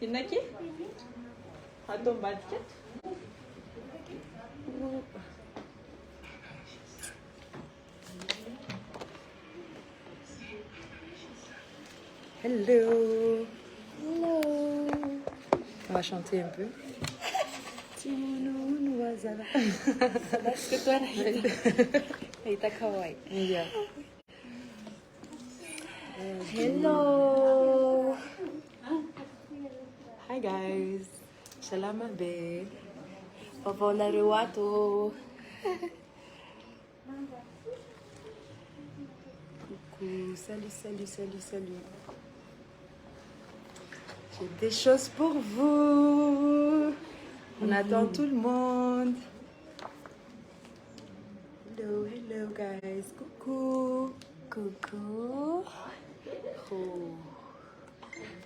Inaki? Automatique? Hello. Hello. On va chanter un peu. Timono wazala. That's good one. Hey, kawaii. Yeah. Hello. Hi guys. Shalama be. Pavona Ruato. Coucou. Salut, salut, salut, salut. J'ai des choses pour vous. On attend tout le monde. Hello, hello guys. Coucou. Coucou. Oh.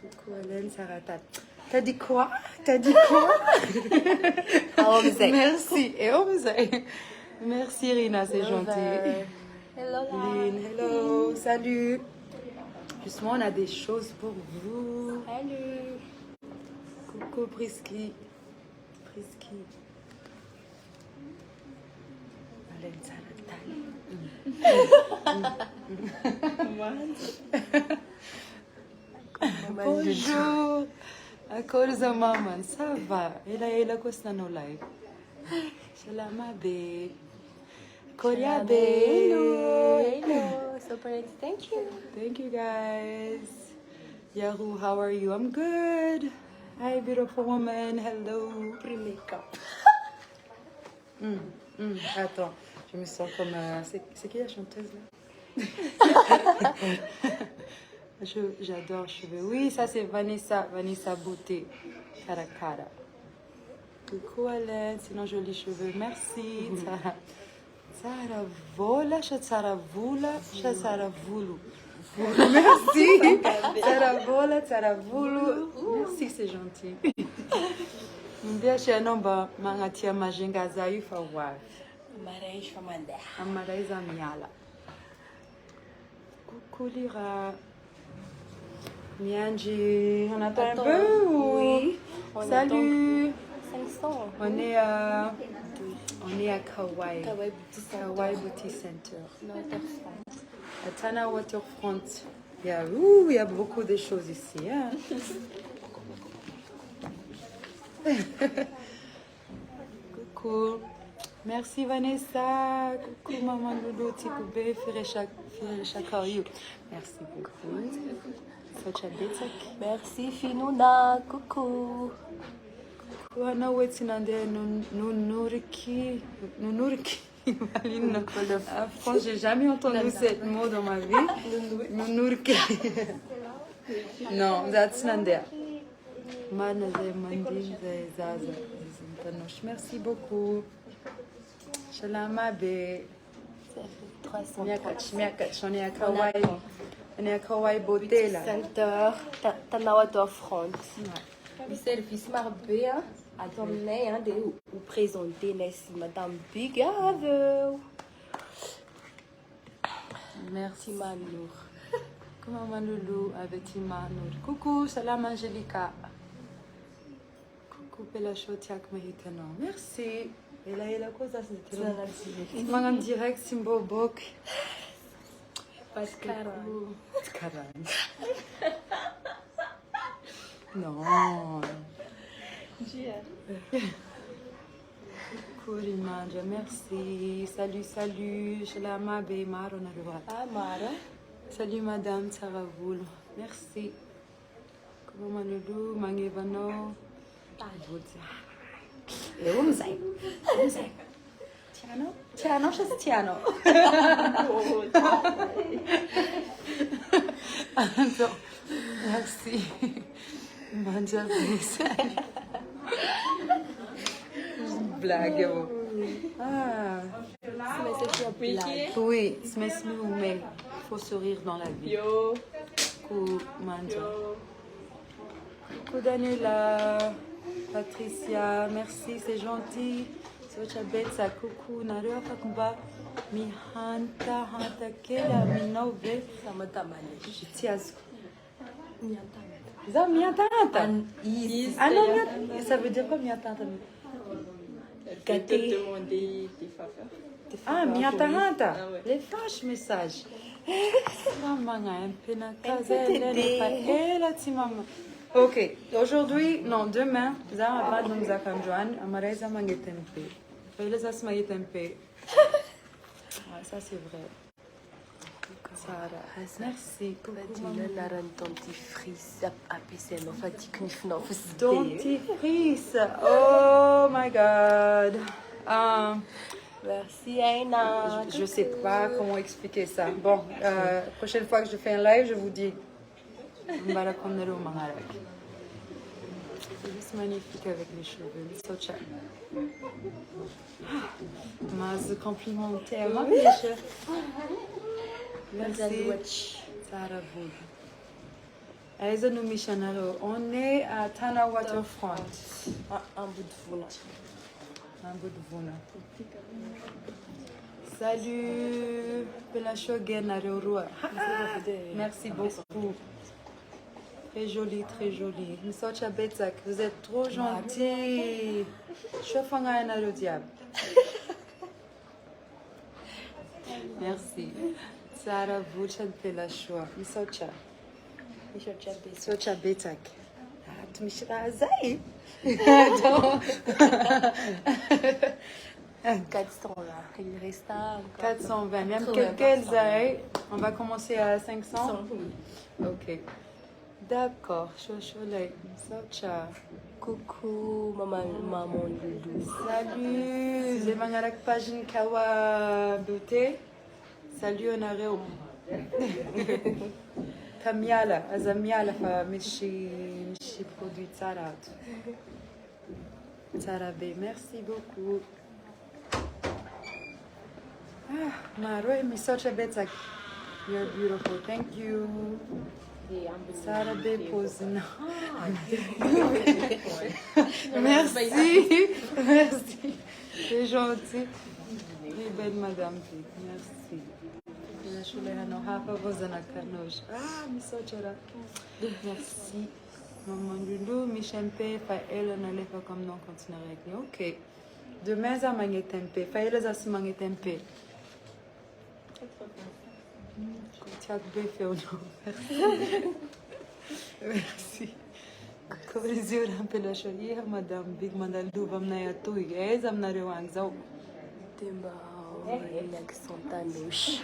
Coucou Hélène Saratat. T'as dit quoi? T'as dit quoi? Merci. Et on vous aime. Merci Rina, c'est gentil. Hello. Lynn, hello. Salut. Justement, on a des choses pour vous. Salut. Coucou Prisky. Prisky. Hélène Saratat. Bonjour. À cause de maman, ça va. Elle a quoi ça no live? Shalama be. Korea be. Hello. So pretty. Thank you. Thank you guys. Yahoo, how are you? I'm good. Hi, beautiful woman. Hello. Pre-makeup. Attends, je me sens comme... C'est qui la chanteuse là? J'adore cheveux. Oui, ça c'est Vanessa Beauté. Cara cara. Coucou Hélène, sinon jolis cheveux. Merci. Tsara vola, tsara vula, tsara vulu. Merci. Tsara vola, tsara vulu. Merci, c'est gentil. Mbia nomba mangatia majenga zaifa wapi. Maraish Famanda. Amaraiza miala. Coucou Lira. Mianji, on attend un peu ou... Oui. Salut. 500. On est à Kawaii. Kawaii Beauty Center. Kawaii Beauty Center. Waterfront. À Tana Waterfront. Il y a beaucoup de choses ici. Hein? Coucou. Merci Vanessa. Coucou Maman Loulou, Tikoubé, Firechakayu. Merci beaucoup. Sochabetak. Merci Finouna. Coucou. Wana wetinande nunuriki. En France, j'ai jamais entendu ce mot dans ma vie. Nunuriki. Non, that's Nandea. Manaze Mandi Zaza. Merci beaucoup. Shalama be. Ça fait 300. On est à Kawaii. On est à Kawaii Beauté là. Center. Tana Waterfront. Selfie smart hein. Attendez, hein, de vous présenter Madame Bigave. Merci Manour. Comment Manoulou avec Manour. Coucou, salam Angelica. Coucou Bella Chotiak Mahitano. Merci. Et la cosa c'est en direct Simbo Bok. Pascara. Non. Coucou Rimanja, merci. Salut. Shalama be Marona Ruat. Ah, Mara. Salut Madame Saravoul. Merci. Comment Manoulou, Mangevano. Et où nous allons? Tiano, je suis Tiano. Attends, merci. Manja, blague. Ah. Oui, mais il faut sourire dans la vie. Yo. Coucou Manja. Coucou Daniela, Patricia, merci, c'est gentil. Socha Betsa, coucou Naria Fakumba, Mihanta Hanta Kela Minove. Ça m'a tamale. Je tiens. Ça, minha tanta. Isso. Ah non, ça veut dire quoi, minha tanta? Gâté. Demander des faveurs. Ah, minha tanta. Ah ouais. Les fâches messages. Maman a un peu na casa, elle a ti maman. Ok, aujourd'hui, non, demain, Zama va nous comme Joanne, Amara Zama Tempe. Elle a Zama Tempe. Ah, ça c'est vrai. Sarah, merci. Fadila naran dentifrice APC no fatigue nif no fusde. Dentifrice. Oh my god. Merci Aina. Je sais pas comment expliquer ça. Bon, prochaine fois que je fais un live, je vous dis. On va la prendre au Maharak. C'est juste magnifique avec les cheveux. Socha. Mas complimentaire. Merci. Sarah Wood. Aïza nous missionnaires. On est à Tana Waterfront. Un bout de vous là. Un bout de Vuna. Salut, Pelacho Genarorua. Merci beaucoup. Très joli, très joli. Misocha Betzak, vous êtes trop gentil. Chauffanga le diable. Merci. Sarah Vuchan Pelacho. Misocha. Misocha Betzak. Tu me chiras Zay. 400 là. Il reste à 420. Même quelques années, on va commencer à 500. Ok. D'accord. Chocholet. Socha. Coucou maman Loulou. Salut. J'ai mangé la page Kawa Beauté. Salut, Onareo. Kamiala. Azamiala. Michi produit Sarat. Sarabé. Merci beaucoup. Maroy, Misocha Betzak. You're beautiful. Thank you. Sarabé Posina. Merci. Merci. C'est gentil. Très belle madame. Merci. Misocha. Merci. Maman Loulou, Michempe, Faël, on allait pas comme non continuer avec nous. Ok. Demain, ça m'a tempe. Faël, ça se m'a tempe. Tiens, fait au nom. Merci. Comme les yeux rampent la chérie, madame, big mandal douvam na ya tu, et zam na rewang zao. Temba. Leg Santanos.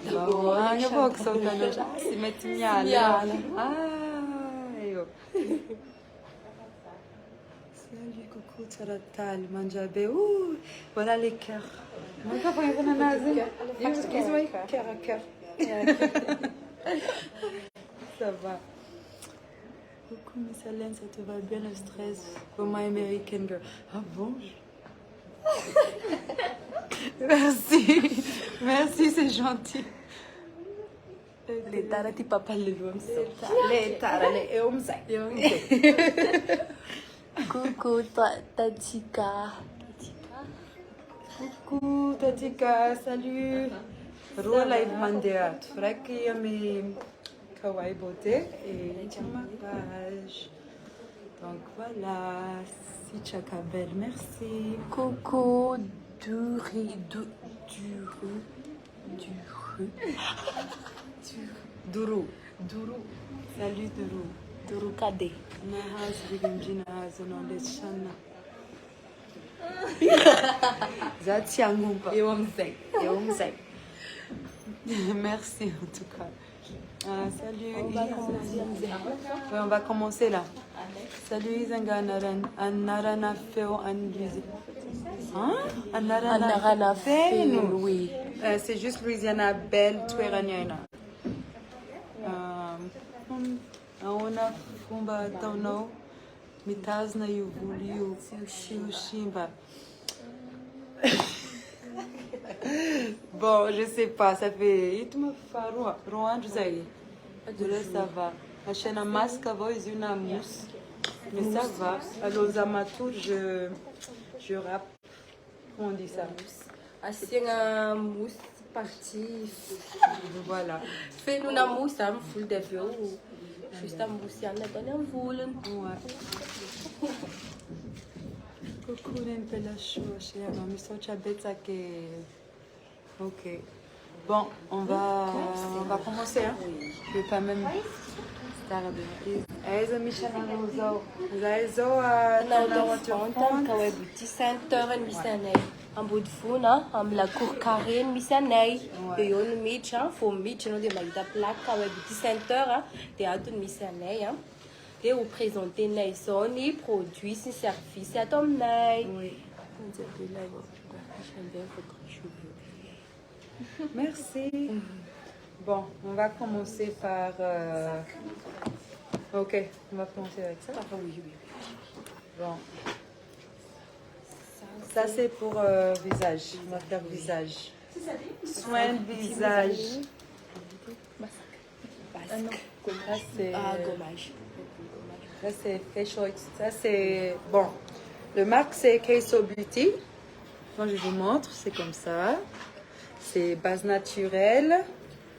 Bah, eu vou que soltando já. Se mete minha. Ah, eu. Salut, coucou, Taratal, Manjabé. Ouh, voilà les cœurs. Moi, quand on est dans la naze, ils ont cœur à cœur. Ça va. Coucou, Miss Hélène, ça te va bien le stress pour my American girl. Ah bon? Merci. Merci, c'est gentil. Les tarati papa le loum. Les tarati et omsa. Coucou Tatika. Coucou Tatika, salut. Rola et Mandéat. Fraki ami Kawaii Beauté et ma page. Donc voilà, si Chakabel, merci. Coucou Duru. Salut Duru. Duru Kade. Nahas Bigimjina Zonoleshana. Zatiangumpa. Et Omzek. Merci en tout cas. Salut. On va commencer là. Salut Izanga Anarana Feo Anduzi. Hein? Anarana Feo, oui. C'est juste Louisiana Belle Tweraniana. Aona Fumba Tono Mitazna Yuvuliu Shimba. Bon, je sais pas, ça fait. Il me fait Rouen, je sais. Ça va. La chaîne à masque, voix une mousse. Mais ça va. Alors, Zamatou, je rappe. Comment on dit ça? Assim a mousse partie. Voilà. Fais-nous la mousse, full de vieux. Juste à Moussiana, dans un volen. Ouais. Coucou, une belle chose, chérie. Mais ça, tu as bête ça que... Ok. Bon, on va commencer, hein? Je vais pas même... Eza Michel Eza Fontan, Kawai Beauty Center, Missanay. En bout de fou, la cour carrée, Missanay. Et on le met, faut mettre, on a la plaque Kawai Beauty Center, théâtre Missanay. Et vous présentez les produits, ses services à ton nez. Oui. Merci. Bon, on va commencer par... Ok, on va commencer avec ça. Ah oui. Bon. Ça, c'est pour visage. On va faire visage. Soin de visage. Ça, c'est... gommage. Ça, c'est facial. Ça, c'est... Bon. Le marque, c'est Queso Beauty. Moi, je vous montre. C'est comme ça. C'est base naturelle.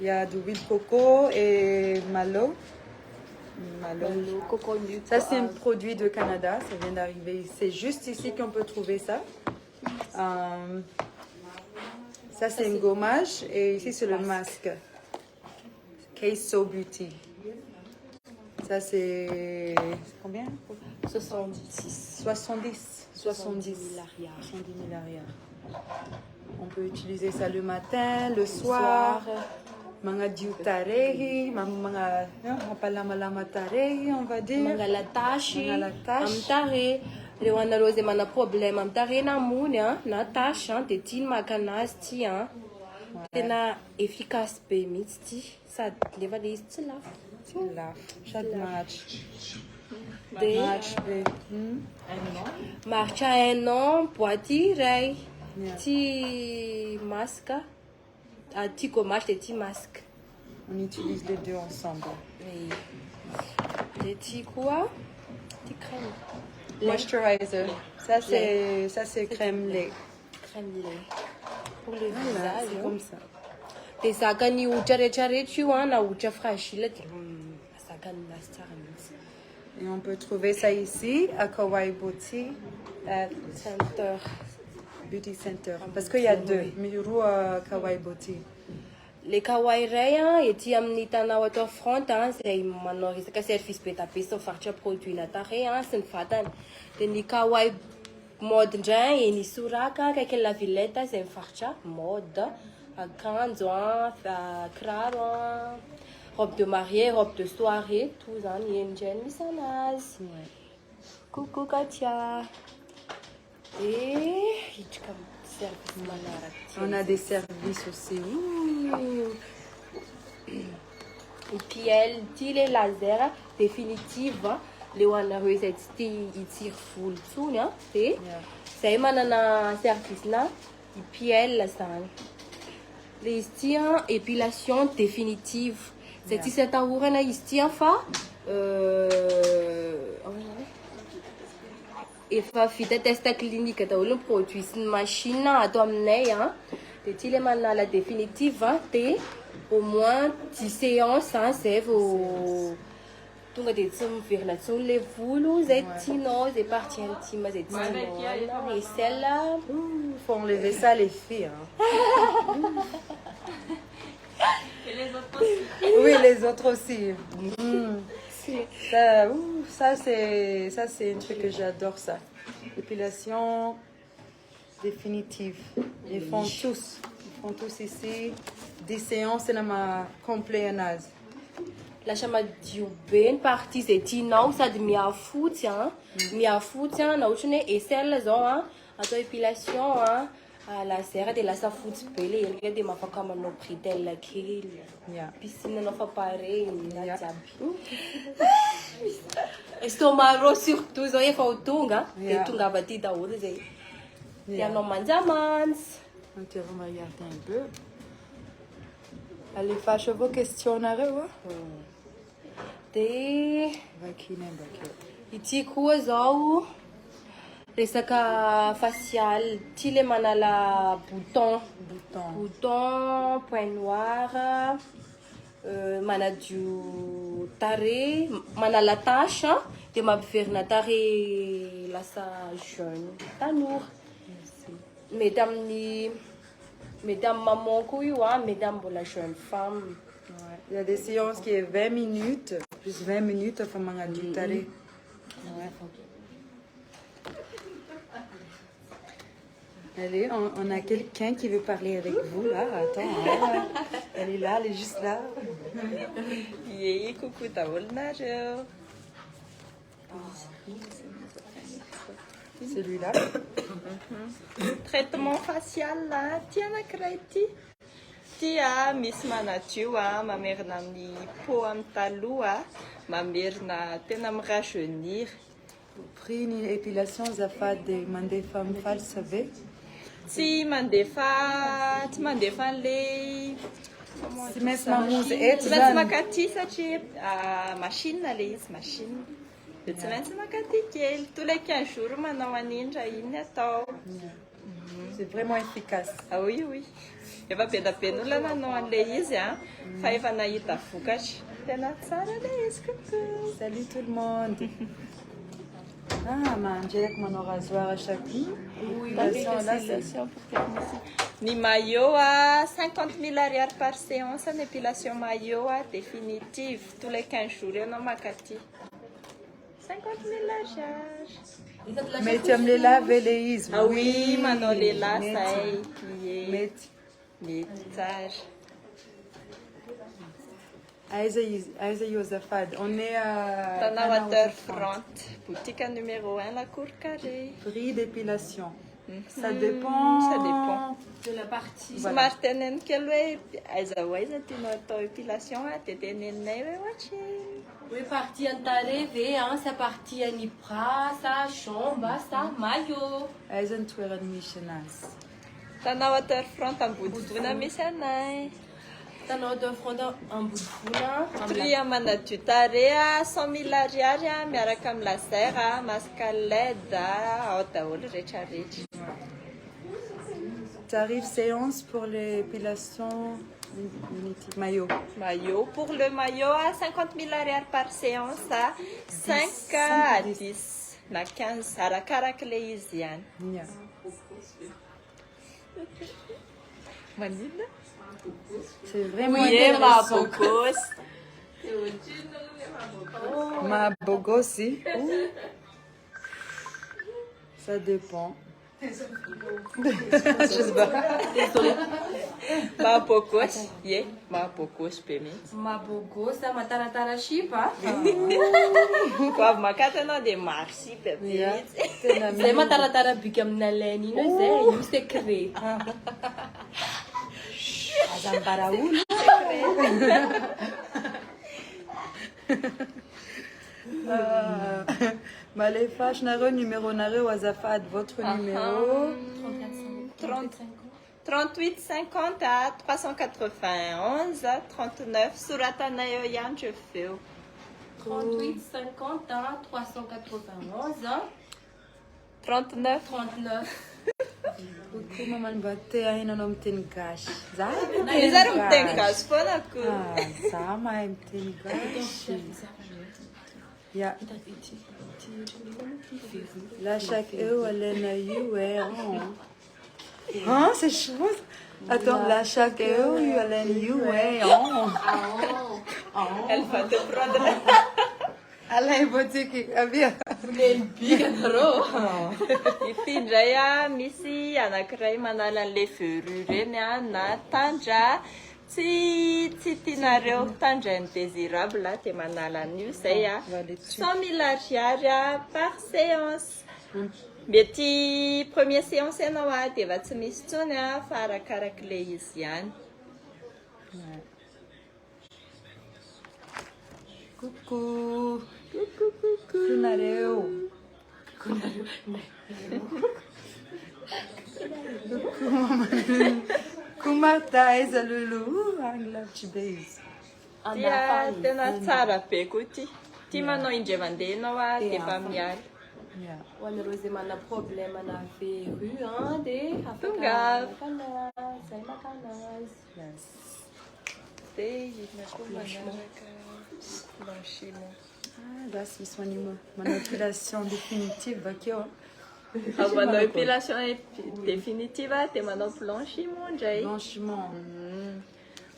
Il y a de l'huile de coco et malo. Ça, c'est un produit de Canada. Ça vient d'arriver. C'est juste ici qu'on peut trouver ça. Ça, c'est un gommage. Et ici, c'est le masque. Queso Beauty. Ça, c'est... Combien? 70. 70 000 arrière. On peut utiliser ça le matin, le soir. Mga diutarehi, mga mapalama-lama tarehi, on va dire. Mga latashi. Mga latashi. Amtare. Rewana rose mana problème. Amtare na mune, na tashi, te tin makanas ti, tena efficace pe mitsti. Ça leva les là. Là, chaque match. De marcha un an, poitirei. Ti masque. Ah, ti gommage, ti masque. On utilise les deux ensemble. Oui. Des petits quoi? Des crèmes. Moisturizer. Ça, c'est crème lait. Crème lait. Pour le Voilà, visage. c'est comme ça. Des sagani ou tchare tu vois, na ou fragile. Sagani na star. Et on peut trouver ça ici, à Kawaii Beauty Center. Beauty Center. Parce qu'il y a deux. Miru à Kawaii Beauty. Les kawaii rayan et ti amni tana waterfront, c'est maintenant c'est service pétapé sans faire produit na tare, c'est une fatane. De ni kawaii mode djan et ni suraka que la villette c'est une farcha mode à kanzo, craro, robe de mariée, robe de soirée, tout ça ni enjen misanaz. Coucou Katia. Et on a des services aussi. Et puis elle dit les lasers définitive les wana reset il tire full tout né c'est manana service là et puis elle ça les stiens épilation définitive c'est si c'est à ouvrir na stien fa et fa fita test clinique ta le produit une machine à t'emmener te les manana la définitive au moins 10 séances, c'est vos... Tout le monde vers la zone, les voulots, les tinos, les parties intimes, les tinos. Et celle-là... Il faut enlever ça, les filles. Et les autres aussi. Oui, les autres aussi. Ça c'est un truc que j'adore, ça. Épilation définitive. Ils font tous ici. 10 séances dans ma compléanase. La chama du ben partie c'est tino ça de mia foot na uchune et celle là à toi épilation à la serre de la sa foot pelé il y a des ma fa comme no prix la kill piscine no fa pareil na tabi estomaro surtout zo fa utunga et tunga batida uri zai ya no manjamans on te regarde un peu. Allez, fâche vos questions, iti koa zao resaka facial ty le manala bouton point noir manadio tare manala tasy dia mampiverina tare lasa jeune tanora mety amin'ny maman koa io mety amin'ny mbola jeune femme. Ouais. Il y a des séances qui est 20 minutes, plus 20 minutes, enfin, manadio tare. Ouais. Allez, on a quelqu'un qui veut parler avec vous là. Attends, hein. Elle est là, elle est juste là. Yeah, coucou, t'as volnage. Celui-là. Traitement facial là, tiens la crête. Tia miss manadio mamerina amin'ny peau amin'ny taloha mamerina tena mirajeunir. Pris une épilation Zafad de mandefa mifaly savez. Tsy mandefa an'ilay Tsy maintsy mamonjy tsy eto maintsy zany. makaty satria machine ilay izy machine dia tsy maintsy makaty kely tous les 15 jours manao an'indra iny atao. C'est vraiment efficace. Ah oui oui efa be da be n'olona nanao an'ilay izy fa efa nahita vokatra tena tsara ilay izy coucou. Salut tout le monde. Ah, Angélique manao rasoir à chaque fois. Oui, Là, c'est Ni maillot 50 000 ariary par séance en épilation maillot définitive tous les 15 jours ianao makaty 50 000 ariary. Mety amin'ilay lave ilay izy. Ah oui, manao lehilahy zay. Mety. Mety tsara. Aiza io azafady. On est à Tanà Waterfront, boutique numéro 1, la cour carrée. Prix d'épilation. Ça dépend. Ça dépend. de la partie. Somary teneniny kely hoe aiza ho aiza tianao atao épilation dia teneninay hoe ohatriny. Oui, partie antare ve sa partie any bras sa jambe sa maillot. Aiza ny toerany misy anazy. Tanà Waterfront ambodivona misy anay. Tanao de front ambodivona. Prix manadio tare 100 000 ariary miaraka amin'ny laser masque LED ao daholo rehetrarehetra. Tarif séance pour l'épilation maillot. Maillot pour le maillot 50 000 ariary par séance 5 à 10 na 15 arakaraka le izy ihany. Yeah. Manina? C'est vraiment Oui, intéressant. Mabogosi. Ça dépend. Je sais pas. Mabogos, mabogos be mihitsy. Mabogosa mataratara shipa. Ko avy makata anao dia maro sipy be mihitsy. Tena Zay mataratara biky amin'ny alainy iny hoe zay io secret. azambara olo. Malefash nareo numéro nareo azafady votre numéro 38 50 à 391 39 soratanay eo ihany je feo 38 50 391 39 39. Coucou maman Baté ainanao miteny gasy. Za izary miteny gasy foana ko za mahay miteny gasy. Yeah. Là chaque heure elle a eu Hein, c'est chaud. Attends, là chaque heure elle a eu elle va te prendre Alla in bottega, via. Ity indray misy anankiray manala an'ilay veru reny na tandra tsy tianareo tandra indésirable dia manala an'io zay 100 000 ariary par séance. Mety première séance ianao dia efa tsy misy tsony fa arakarak'ilay izy ihany. Coucou. Coucou nareo. Coucou maman. Kumarta aiza lulu. I love you babe. Dia tena tsara be koa ity. Ity manao indray mandeha ianao dia efa miala. Ho anareo izay mana problème na veru dia Tonga. afaka zay maka anazy. Yes. dia inona koa manaraka blanchiment. That's misy manao épilation définitive bakeo. Manao épilation définitive dia manao blanchiment indray. Blanchiment.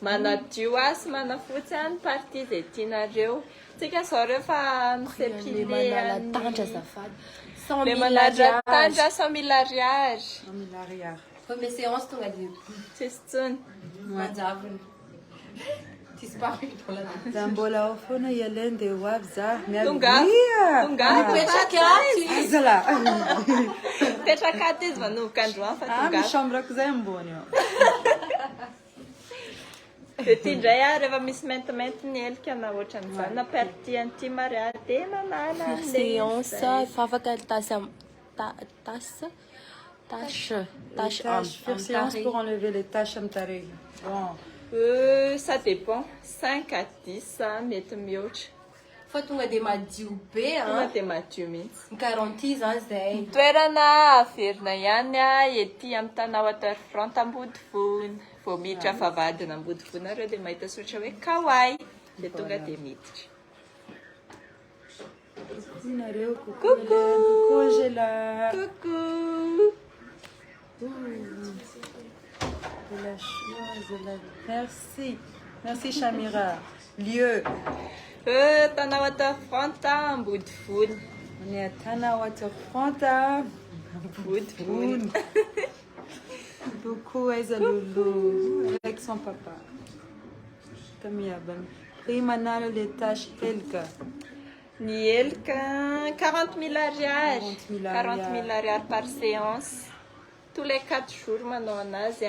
Manadio sy manafotsy any partie izay tianareo. Tsika zao rehefa Le manala tandra azafady. 100 le 000 manala ariary. tandra 100 000 ariary. 100 000 ariary. Première séance tonga de Tsisy tsony. manjavona. Disparu dans la vie. Za mbola ao foana ialainy dia ho avy za Tonga Mipetraka aty. Zala. Petraka aty izy manomboka androany fa tonga. Misy chambre-ko zay ambony ao. Dia ity indray rehefa misy maintimainty ny helika na ohatran'izany na perti intime ary dia manala Séance, efa afaka tache Faire séance pour enlever les taches amin'ny tarehy. Bon. Ça dépend 5 à 10 mety mihoatra. fa tonga dia madio be Tonga dia madio mihitsy. garantie zany zay. Toerana averina ihany ety amin'ny tana waterfront Ambodifony. Vao miditra Vavadina Ambodifony ireo dia mahita soratra hoe Kawai dia tonga dia miditra. Nareo, coucou Angela. Coucou. De la chose, merci. Merci Chamira. Lieu. Tana waterfront Ambodifony. On est à Tana Waterfront. Ambodifony. Beaucoup Aiza Loulou avec son papa. Comme Yaban. Prix manalo les tâches Elka. Ny helika 40 000 ariary. 40 000 ariary par séance. Tous les 4 jours manao anazy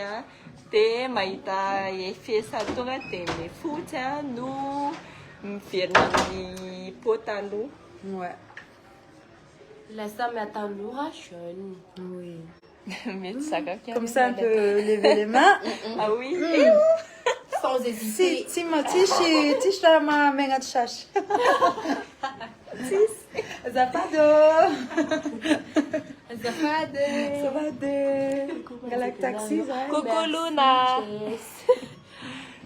dia mahita effet sa tonga dia mifotsy no miverina amin'ny pataloha. Ouais. Lasa matin lourd jeune. Oui. Mety sakafo Comme ça, on peut lever les mains. Ah oui. Sans hésiter. Tish la ma menga tchash. Zapado. Zapade. Galactaxi. Coucou Luna.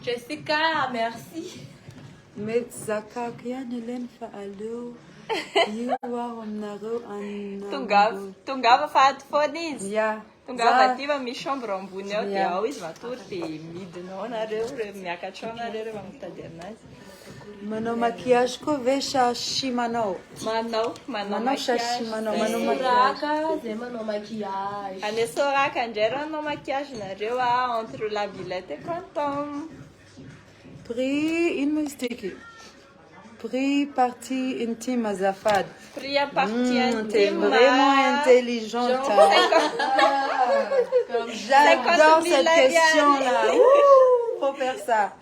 Jessica, merci. Mais Zaka kian Hélène Faalo. Yuwa Omnaro an. Tongava fahady foana izy. Yeah. Tongava aty fa misy chambre ambony ao dia ao izy matory dia midinao nareo miakatra ao nareo rehefa mitady anazy. Manao maquillage koa ve shashi manao? Manao shashi manao maquillage. Raka, zay manao maquillage. Any Soraka indray raha manao maquillage nareo entre la Villette et Canton. Prix ino izy tiky? Prix partie intime azafady. Prix à partie intime. T'es vraiment intelligente. J'adore cette question-là. Faut faire ça.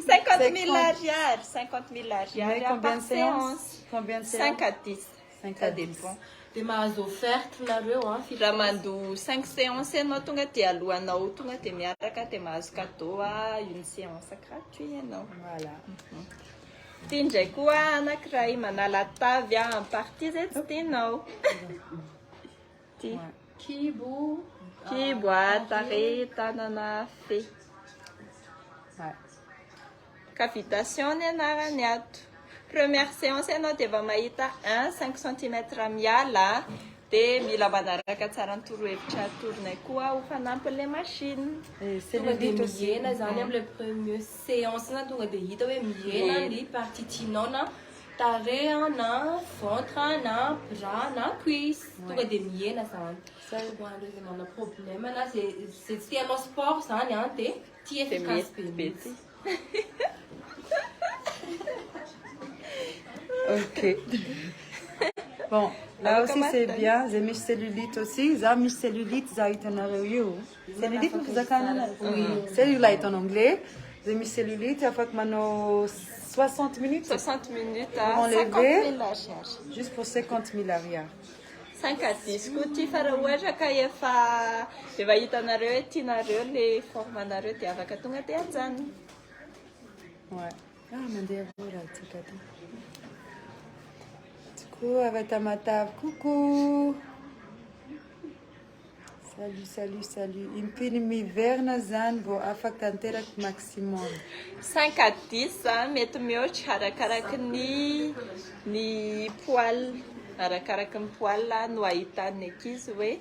50 000 ariary. 50 000 ariary Combien par de séances? Combien de séances? 5 à 10. 5 Ça à 10. dépend. Dia mahazo offerte nareo Raha mandoa 5 séances ianao tonga dia alohanao tonga dia miaraka dia mahazo cadeau une séance gratuit ianao. Voilà. Ity indray koa anankiray manala tavy amin'ny partie izay tsy tianao. Ity. Kibo. Kibo, tarehy, tanana, fe. Ouais. Cavitation ny anarany ato. Première séance ianao dia efa mahita 5 cm miala dia mila manaraka tsara ny torohevitra atorony koa ho fanampin'ilay machine. Tonga dia mihena zany amin'ilay première séance na tonga dia hita hoe mihena ny partie tianao na tarehy na ventre na bras na cuisse. Tonga dia mihena zany. Hoan'ireo izay manana problème na zay tsy tianao sport zany dia tia efficace be mihitsy. Ok. Bon, là aussi c'est bien. J'ai mis cellulite aussi. J'ai mis cellulite, j'ai été en arrière. Cellulite, vous avez oui. Cellulite en anglais. J'ai mis cellulite, il faut que maintenant 60 minutes. 60 minutes Pour à 50 enlever. 000 ariary. Juste pour 50 000 arrière. 5 à 10 koa ty fa raha ohatra ka efa hitanareo hoe tianareo le formanareo dia afaka tonga dia hajanona. Ouais. Ah, mandeha vola tika ty. Du coup, avec ta matave, coucou. Salut. Impini verna zany vao afaka tanteraka maximum. 5 à 10 mety mihoatra arakaraky ny poil, arakaraky ny poil no ahitan'ny ankizy hoe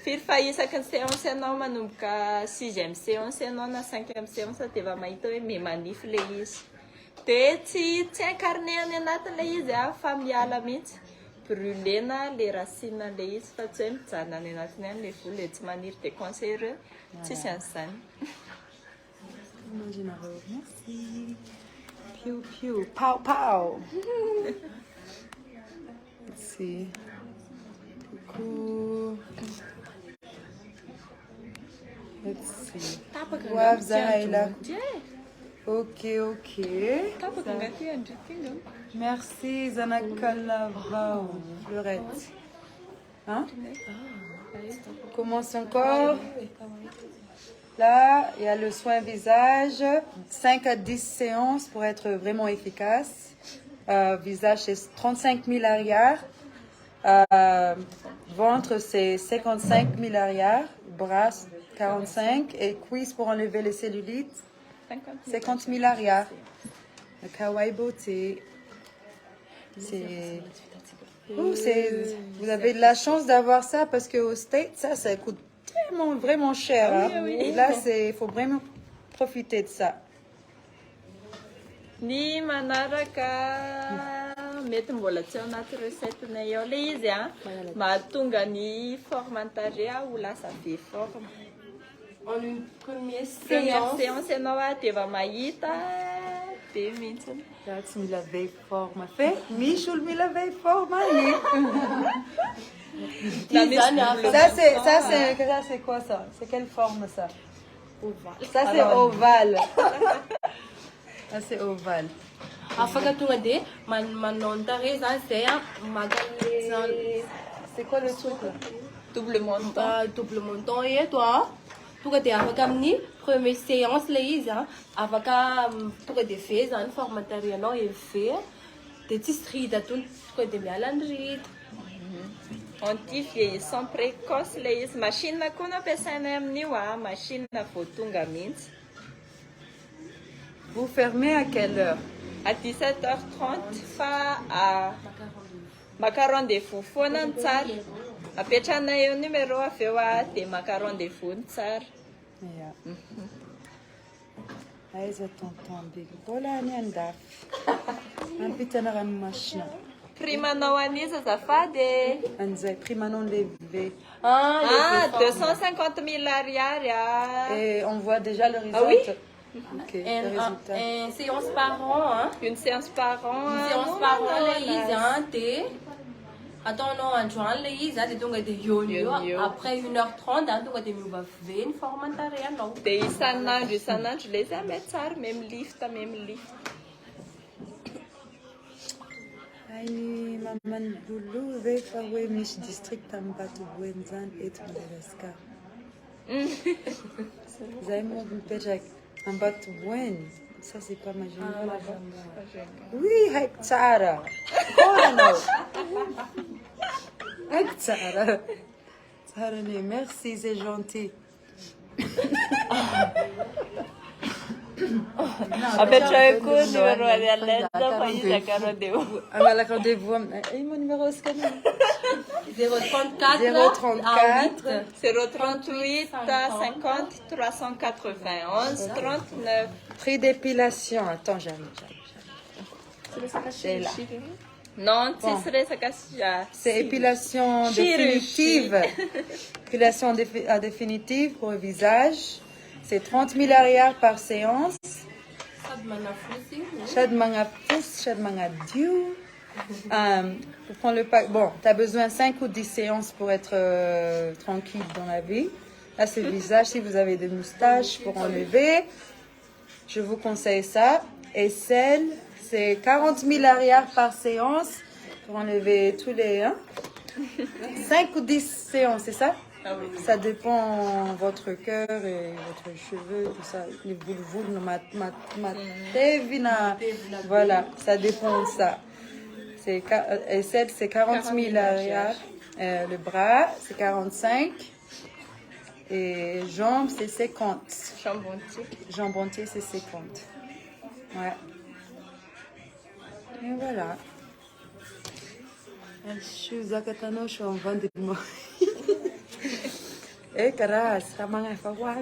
firy fa isaky ny séance ianao manomboka 6e séance ianao na 5e séance dia efa mahita hoe memanify le izy. Dia tsy ankarnehany anatin'le izy fa miala mihitsy. Brûlé na les racines le izy fa tsy hoe mijanona any anatiny any le volo tsy maniry dia conseiller tsisy an'izany. Merci. Piu piu. Pow. Let's see. Coucou. Let's see. Wow, Zahayla. Ok. Tapaka angaty andritinga. Merci, Zanakalavao, Fleurette. Hein? Commence encore. Là, il y a le soin visage. 5 à 10 séances pour être vraiment efficace. Visage, c'est 35 000 arrière. Ventre, c'est 55 000 arrière. Bras, 45. Et cuisse pour enlever les cellulites, 50 000 arrière. Le kawaii beauté. Vous avez de la chance d'avoir ça parce qu'au States, ça coûte tellement, vraiment cher. Hein? Oui. Là, il faut vraiment profiter de ça. Ny manaraka mety mbola tsy ao anaty recette-nay ao le izy mahatonga ny forme-tarehy ho lasa be forme. En une première Première séance. séance ianao dia efa mahita be mihitsy. That's mila veille forme. Fait, Michoul mila veille forme. Ça, c'est quoi ça? C'est quelle forme ça? Ovale. Ça, c'est ovale. Ça, c'est ovale. Afaka tonga de manao ny tarehy zany zay maka le C'est quoi le truc là? Double montant. double montant eto tonga de afaka amin'ny première séance le izy afaka tonga de ve zany forme tarehinao ve de tsisy rida tony tonga de miala ny rida. Anti-vieillissant précoce le izy. Machine koa no ampiasainay amin'io machine vao tonga mihitsy. Vous fermez à quelle heure? À 17h30 fa maka rendez-vous foana ny tsara. Apetrahanay eo numéro avy eo dia maka rendez-vous ny tsara. Yeah. Aiza tonton big. Bola ny andafy. Ampitana ranomasina. Prix manao an'izy azafady. Anzay, prix manao levé. 250 000 ariary. Et on voit déjà le résultat. Ah oui? Ok, le résultat. Une séance par an. Une séance par an. Une séance par an le izy de ataonao androany le izy de tonga de eo après 1h30 tonga de miova ve ny forme tarehinao. Dia isan'andro le izy mety tsara même lift. Ai mamany bolo ve fa hoe misy district amin'ny Batoboeny zany eto Madagasikara. Zay moa mipetraka amin'ny Batoboeny. Ça c'est pas ma générale. Oui, haiko tsara. Koranao. Haiko tsara. Tsara ne, merci, c'est gentil. Apetraka koa numéro any alenta fa izy aka rendez-vous. Angalaka rendez-vous aminay. Mon numéro c'est quand 034 038 50 391 39. Prix d'épilation. Attends, j'arrive. C'est là. Non, c'est épilation définitive. Épilation définitive pour le visage. C'est 30 000 arrière par séance. Chad Mangafous, Chad Mangadiou. Pour prendre le pack. Bon, tu as besoin de 5 ou 10 séances pour être tranquille dans la vie. Là, c'est le visage. Si vous avez des moustaches pour enlever, je vous conseille ça. Et celle, c'est 40 000 arrière par séance pour enlever tous les 5 ou 10 séances, c'est ça? Ah oui. Ça dépend de votre cœur et votre cheveux, tout ça. Les boules, voilà, ça dépend de ça. Et celle, c'est 40 000 arrière. Le bras, c'est 45. Et jambes, c'est 50. Jambon entier. Jambon entier, c'est 50. Ouais. Et voilà. Zakatano, je suis en vente de moi. Eh, Karas, ça m'a fait voir.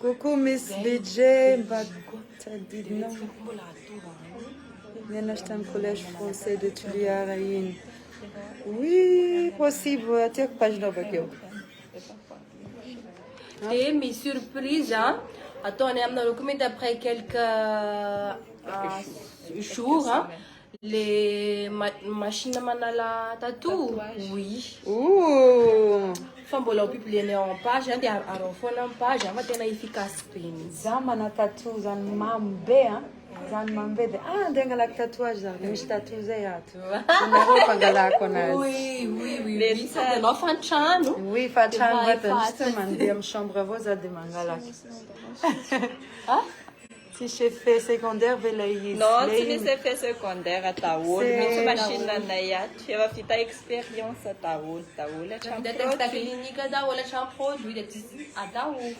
Coucou, Miss BJ. Non. Je suis un collège français de Tuliaraïne. Oui, possible. Tu as page de Et mes surprises, hein. Attends, on est amené à après quelques jours, hein. Les machines à manala tatou. Oui. Ouh. Enfin, bon, là, on peut publier en page, hein, en page, on va être efficace. Zamana tatou, zan mambe, hein. Zan mambe. Ah, denga tatouage, zan. Je tatoué, hein. On a repangala kona. Oui, oui, oui. Oui, ça de l'enfant chan, non? Oui, fachan, justement, dem chambre voza de mangala. Ah? Si je fais secondaire, velaïs. Non, tu ne sais fait secondaire à Taoul, mais tu machine à Naya, tu vas faire ta expérience à Taoul. Taoul, tu as Peut-être clinique da wala cha produit à Taoul.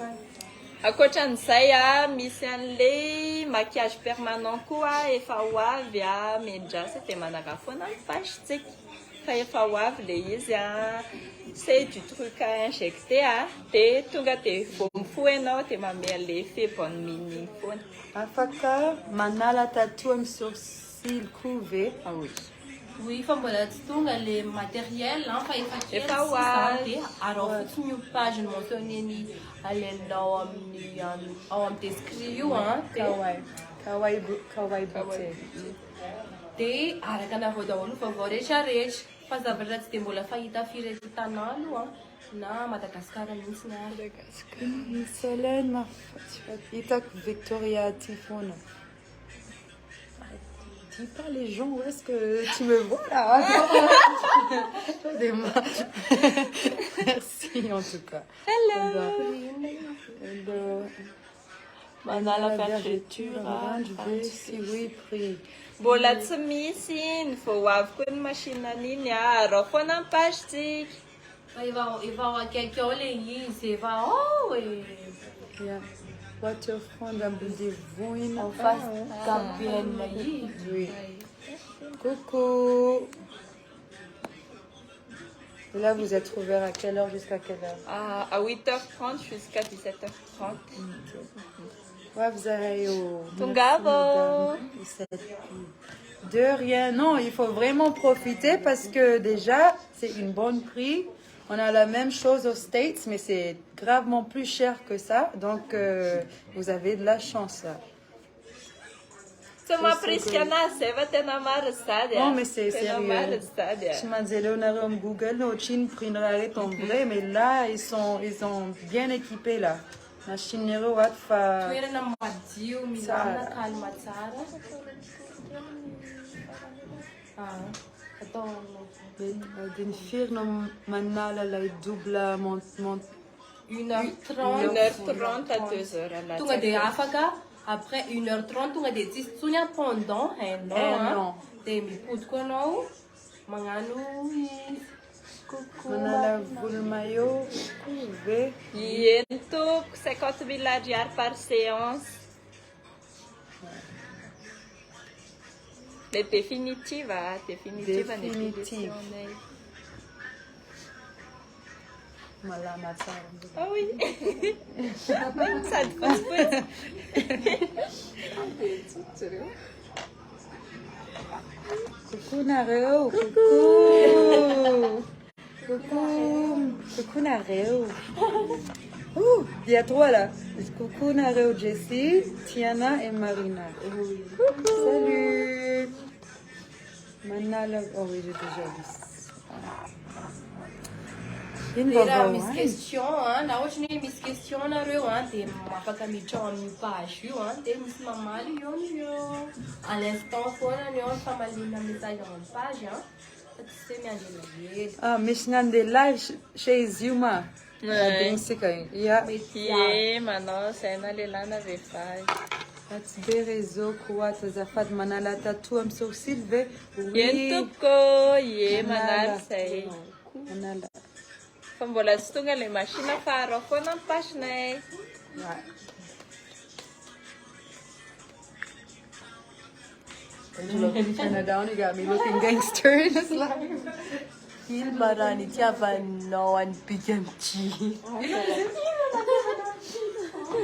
Akoatran'izay a misy an'le maquillage permanent koa efa ho avy a mendrasa dia manara foana ny pasitsika fa efa ho avy le izy a c'est du truc à injecter a dia tonga dia vao mifoha ianao dia manome an'le effet bonne mine iny foana. Afaka manala tatou amin'ny sourcil couvé. Ah oui. Oui, fa mbola tsy tonga le matériel, hein, fa efa kely Efa ho avy. alors fotsiny io page ny mentionné alenao amin'ny ao amin'ny descrit io, hein, Kawaii beauté. dia araka anareo daholo vaovao rehetrarehetra fa zavatra tsy dia mbola fahita firy eto tanà aloha na Madagasikara mihitsy na Solène, Itak Victoria Tifona. Dis pas les gens où est-ce que tu me vois là. Merci en tout cas. Hello. Hello. Manala fermeture si oui, prix. mbola tsy misy iny vao ho avy koa ny machine an'iny a raha foana ny pasitsika. fa efa ao akaiky ao le izy efa ao e Yeah. Waterfront d'Amboudivoine. en face Gabrielle izy. Oui. Coucou. Et là, vous êtes ouvert à quelle heure jusqu'à quelle heure? À 8h30 jusqu'à 17h30. Ouais, vous allez au... Tungavo. De rien. Non, il faut vraiment profiter parce que déjà, c'est une bonne prix. On a la même chose aux States, mais c'est gravement plus cher que ça. Donc, vous avez de la chance. Tsy mampirisika va tena marina zady a. Non, mais c'est Tena sérieux. marina zady a. Je m'en disais, Léonard Google, nos Chine prennent en vrai, mais là, ils sont bien équipés là. Machine Nero, Watfa. toerana madio milamina kalma tsara atao D'une firme, Manala, la double mont. 1h30 1h30 à 2h à la tonga dia afaka après 1h30 tonga dia tsisy tsony pendant un an dia mipodiko anao magnano Manala Voulmayo, couvé. Ien took 50 000 ariary par séance. Le définitive Définitive. définitive. Malama Ah oui. Ça te pose. Coucou Nareo, coucou. Coucou Nareo. Il y a trois là. Coucou Nareo, Jessie, Tiana et Marina. Salut. Manala, oh oui, j'ai déjà vu. Era misy question na ohatra hoe misy question nareo dia afaka miditra ao amin'ny page io dia misy mamaly eo à l'instant foana ny ao ny famalina message ao amin'ny page fa tsy hoe miandry ela. Ah, misy nande live chez Zuma. Ie manao saina lehilahy na vehivavy. Atsbe réseau quoi tazafady manala tatou amin'ny sourcil ve? Ien toko ie manala zay. Manala. Fa mbola tsy tonga le machine afara foana amin'ny pasinay. Ouais. Angelo from Canada only got me looking gangster in his life. Marani tiavanao any big MT.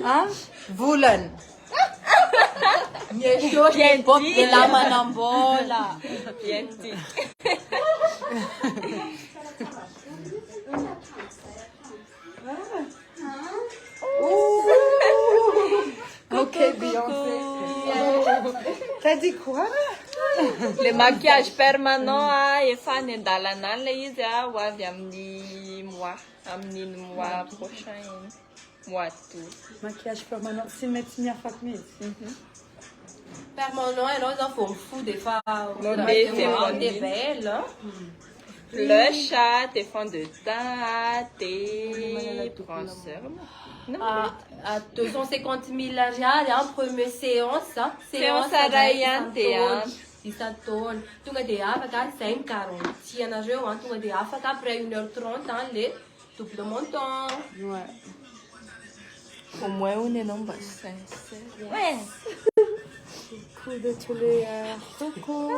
Hein? Vulan. Nyesho pop de la manambola. Bien dit. Ok, Beyoncé. T'as dit quoi? Le maquillage permanent efa any an-dalana any le izy ho avy amin'ny mois prochain iny. Mois d'août. Maquillage permanent. Si mettre mia fakmi. Permanent, et là, on fou des fois. On des est belles. Blush, tes fonds de teint, tes bronzers. À 250 000 reais, en première séance. Séance à Ryan, il s'attend. Tout le monde a 5,40. Si on a joué, tout le monde a après 1h30, les double montant. Ouais. Au moins, on est nombreux. Sincère. Ouais. Coucou de tous les coucou.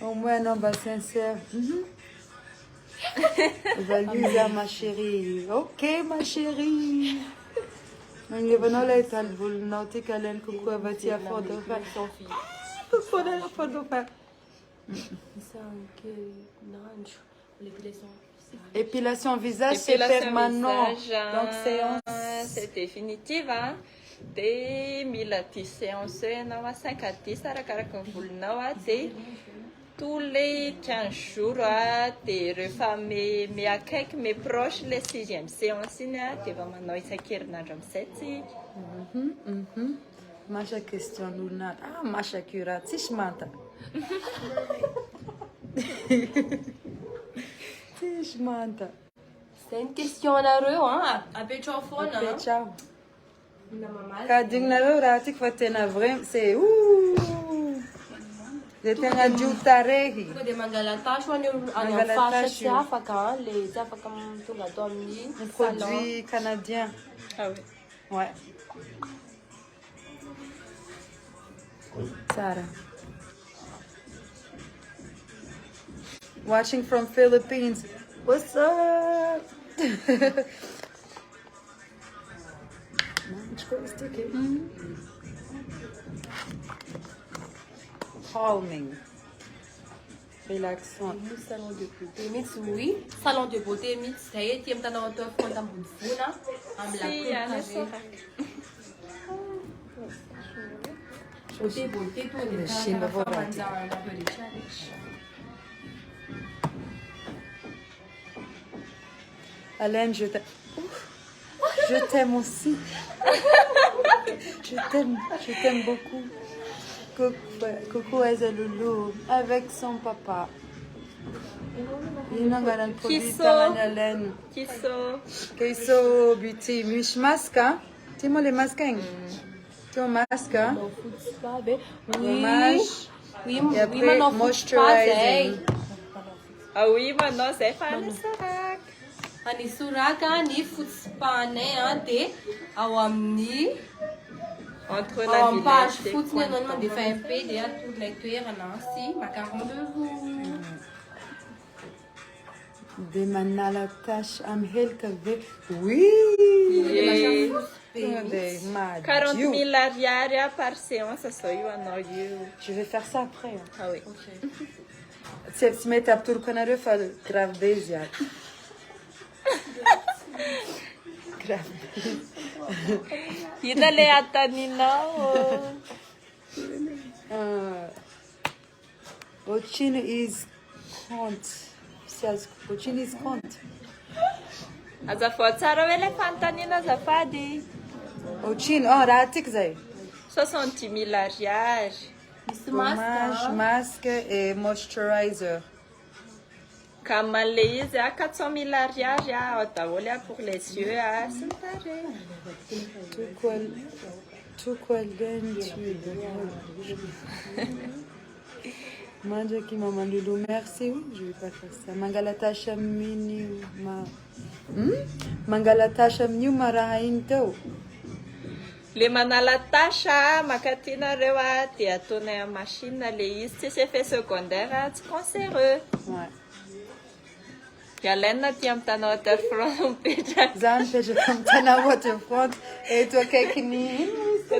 Au moins, non, bah, sincère. Valisa, ma chérie. Ok, ma chérie. On est venu là, t'as le vol nautique à l'aine, coucou, à Vati à fond de faire. Coucou, à la fond de faire. Épilation visage, c'est permanent. Donc, c'est définitive, hein. Des 1010 séances, non, à 5 à 10, à la caracan volnao, tous les 15 jours, des repas, mes akaiky, mes proches, les 6e séance, tu vas maintenant isan-kerinandro amin'ny 7. Masha question lunat. Ah, Masha Kura, tishmanta. Tishmanta. C'est une question à hein? Avec ton phone, hein? Ciao. Kadingnaro ratik fatena vrem, c'est ouh. J'étais à Djoutarehi. Des mangalatash, on est en face, c'est afaka, les afaka, tout le monde. Un produit canadien. Ah oui. Ouais. Sarah. Watching from Philippines. What's up? Calming. Relaxant. Salon de beauté, mix oui. Salon de beauté, mix, ça y est, tu as un autre fond dans le bout, là. Beauté, tout le Alain, je t'aime aussi. Je t'aime beaucoup. Coucou Eza Loulou, avec son papa. Il n'a pas de Kiso beauty, mish masque, hein? Tu m'as les masques, hein? Tu as masque, hein? Oui, et après moisturizing. Ah oui, maintenant c'est fan sarak. Ani suraka ni futspane ante ao amin'ny Entre la page village fotsiny anao mandefa MP dia atolonay toerana sy macaron de roue. De manala tâche am helkave. Oui! 40 000 ariary par séance, ça y est, Je vais faire ça après. Ah oui. Tu mets ta tour canard fait grave désir. Grave. Ina le ataninao. Ochin is compte. Ochin is compte. Azafady tsara hoe le fanontaniana azafady. Ochin, oh, ratik zay. 70 000 ariary. Misy Fromage, masque et moisturizer. Comme le izy 400 000 ariary ao daholo pour les yeux sy ny tarehiny. Tout quoi lentille. Mandraki maman Loulou, merci. Oui, je vais pas faire ça. Mangalatasha mini Mangalatasha mini marahinto. Le manala tasha makatinareo dia ataonay amin'ny machine le izy tsy effet secondaire tsy cancéreux. Ouais. Alaina ty amin'ny tana waterfront mipetraka. Za mipetraka amin'ny tana waterfront. Eto akaiky ny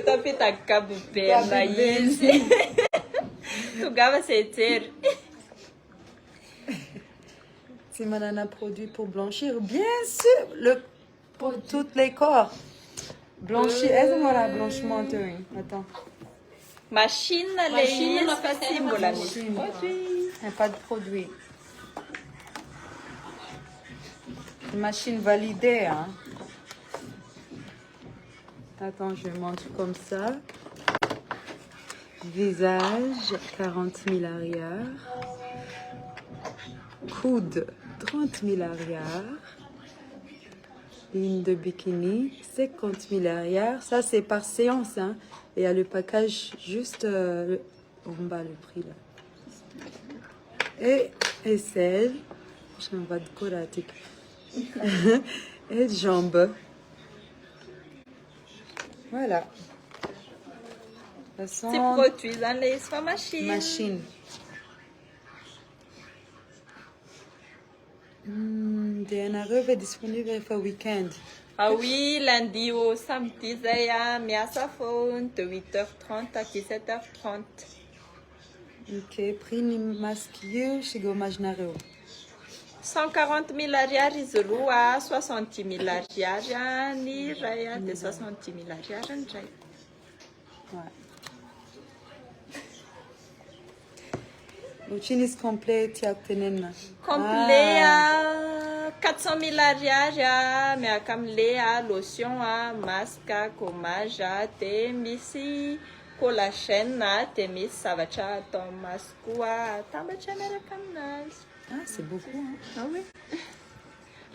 Tapitaka Gaboberna izy. Tongava se hijery. C'est manana produit pour blanchir. Bien sûr, pour tous les corps. Blanchir. Est-ce qu'on a blanchiment Attends. Machine le izy fa tsy mbola misy produit. Il n'y a pas de produit. Machine validée, hein. Attends, je montre comme ça. Visage, 40 000 arrière. Coude, 30 000 arrière. Ligne de bikini, 50 000 arrière. Ça, c'est par séance, hein. Et il y a le package juste en bas, le prix, là. Et aisselle. Je vais de coratique. Et jambes. Voilà. Tsy produit zany le izy fa machine. Machine. DNRE est disponible pour week-end. Ah oui, lundi au samedi zay miasa foana de 8h30 à 17h30. Ok, prix ni masque io chegou imaginareo. 140 000 ariary izy roa, 60 000 ariary ny iray de 60 000 ariary ny iray. Ouais. O chinis complet tiako tenenina. Complet 400 000 ariary miaraka amin'le lotion masque gommage de misy collagène de misy zavatra atao maso koa atambatra miaraka aminazy. Ah, c'est beaucoup, hein? Ah oui.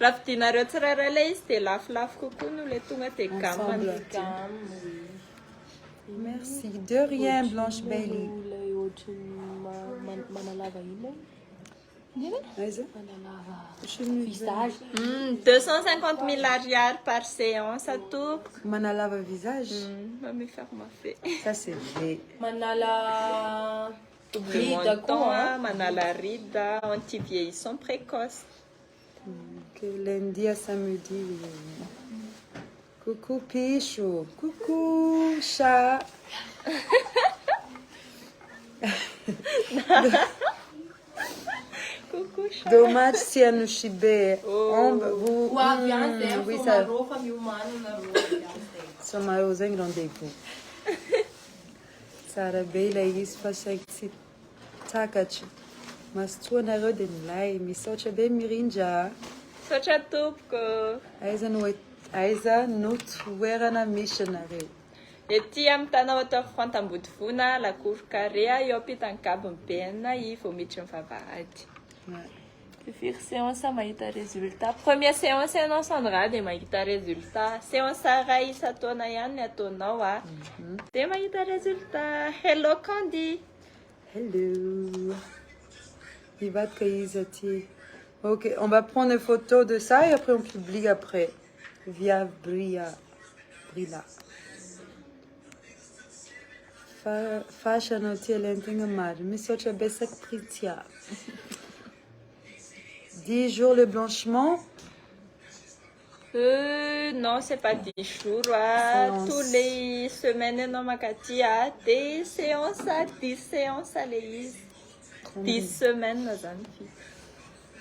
Raha vidinareo tsirairay le izy dia lafolafo kokoa no le tonga dia gamme. Merci. De rien, Blanche Bailey. Ilay ohatrany manalava ino Aiza? manalava visage. 250 000 ariary par séance à tout. Manalava visage. Va me faire ma fée. Ça, c'est vrai. Manala Le ride montant, koa. manala ride, anti-vieillissant précoce. Que lundi à samedi. Oui. Coucou Pichou. Coucou chat. Coucou chat. Dommage si elle nous chibait. O avião dela Oui, foi ça. uma roupa humana na rua. Sur ma aux rendez-vous. Sara Bela is fashakti takachi. Mas tua na roda nilai misocha be mirinja. Sotra tompoko. Aiza no toerana missionary. Ety amin'ny tana waterfront Ambodivona, la cour carré, eo ampitany Gaboberna, i vao miditra mivavahady. Firy séance mahita résultat. Première séance ianao Sandra dia mahita résultat. Séance iray isa-taona ihany ny ataonao dia mahita résultat. Hello Candy. Hello. Ivatka Isati. Ok, on va prendre une photo de ça et après on publie après. Via Brilla. Fashion hotel entengemar. Misocha besak pritia. 10 jours le blanchiment. Non, c'est pas 10 jours. Tous les semaines, non, makati, des séances, 10 séances à l'église. 10 semaines, nos amis.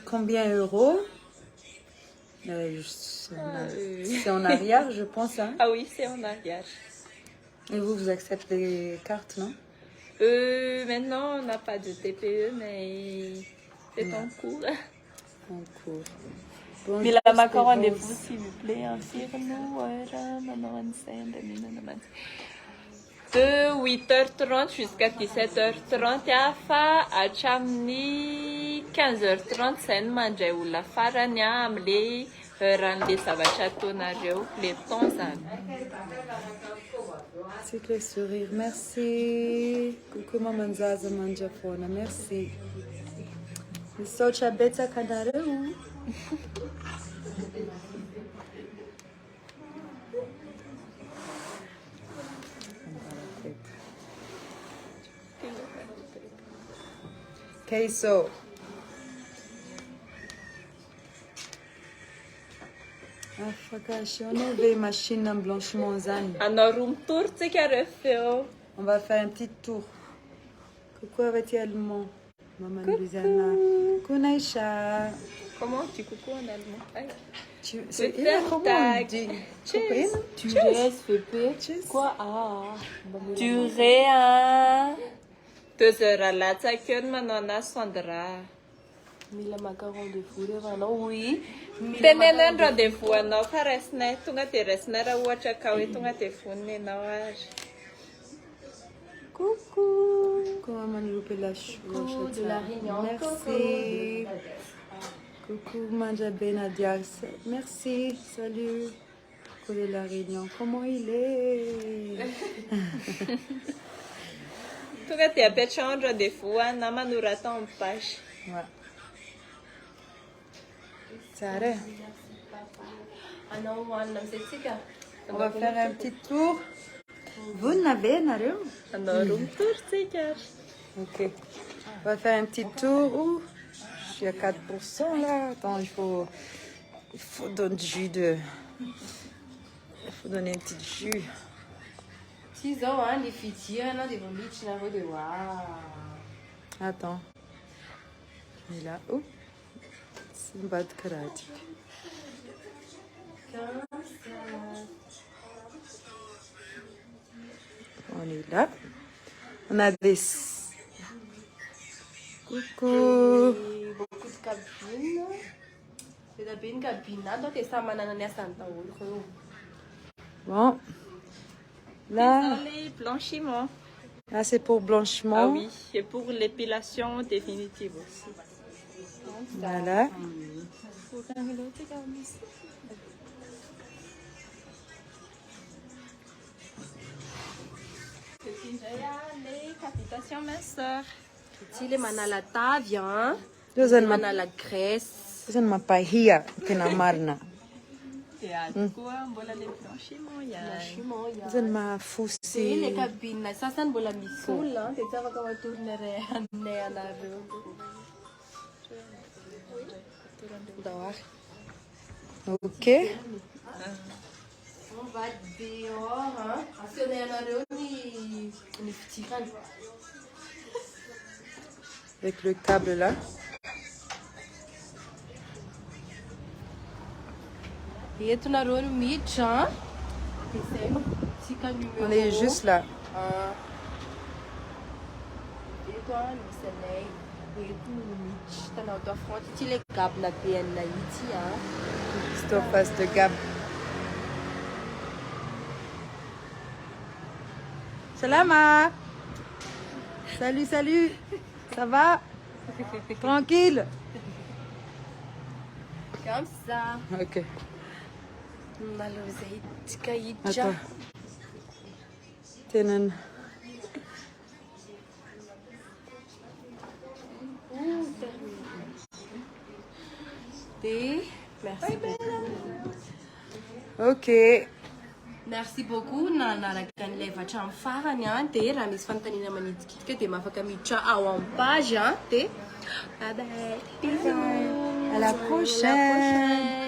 Combien euros? C'est en arrière, je pense. Hein? Ah oui, c'est en arrière. Et vous acceptez les cartes, non? Maintenant, on n'a pas de TPE, mais c'est en cours. En cours. Bon, Mais la macaron rendez-vous, s'il vous plaît, infirme, de 8h30 jusqu'à 17h30 afa hatramin'ny 15h30 zay no mandray olona farany amin'le ran'le zavatra ataonareo le temps zany. C'est les sourires. Merci. Coucou maman Zaza Manjafona. Merci. Socha Betsa Kanareu. Queso. Ah, fakash, on avait une machine en blanchiment zan. Anao room tour tsika refeo. On va faire un petit tour. Coucou avec allemand. Maman Louisiana. Kunaisha. Comment tu coucou en allemand? Aïe. C'est comment on dit? Cheers. Tu restes, Pépé. Cheers. Quoi? Ah. Durée hein. 2 heures à la tsakio manao anazy Sandra. Mila macaron de fourrure anao, oui. Tenenao ny rendez-vous anao fa raisinay tonga de raisinay raha ohatra ka hoe tonga de voniny ianao ary. Coucou. Comment maman loupé la Coucou de la Réunion. Merci. Coucou Manja Benadias. Merci. Salut. Coucou de la Réunion. Comment il est? Tonga de apetrao ny rendez-vous na manorata amin'ny page. Ouais. Tsara. Anao hoanina amin'izay On va faire un petit tour. Vous n'avez rien? Anao room tour tsika. Ok. On va faire un petit tour. Ouh, je suis à 4% là. Attends, il faut donner du jus de. Il faut donner un petit jus. 6 ans, hein, les fitiers, là, des vomits, là, de waouh. Attends. Et là, oh, c'est une bad karate. On est là. On a des. Coucou. Et beaucoup de cabines. C'est une cabine, là, donc ça m'a donné à Santa Olo. Bon. Là, Désolé, blanchiment. là c'est pour blanchiment. Ah oui, et pour l'épilation définitive aussi. Voilà. Les capitations, ma soeur. Si les manalata vient, Dozen les ma manalagresse. dozen ma pahia kina marna. Et à quoi, voilà les blanchiments, il y a. Dozen ma C'est fusi. les cabines, là, ça, ça ne la missoule, là. C'est ça, va tourner à la Ok. On va dehors, hein. Parce qu'on est à la réunion, on est petit. Avec le câble là. Et tu n'as rien mis, hein. On est juste là. Et toi, le soleil. Et tout, tu as notre front. Tu les câbles, la PN, là, ici, hein. Juste en face de Gab. Salama. Salut, salut. Ça va? Tranquille? Comme ça. Ok. Attends. Tenen. Merci beaucoup. Ok. Merci beaucoup. Na la kanileva hatramin'ny farany a dia raha misy fanontaniana manidikitika dia mahafaka miditra ao amin'ny page a dia bye bye. Bisous. À la prochaine.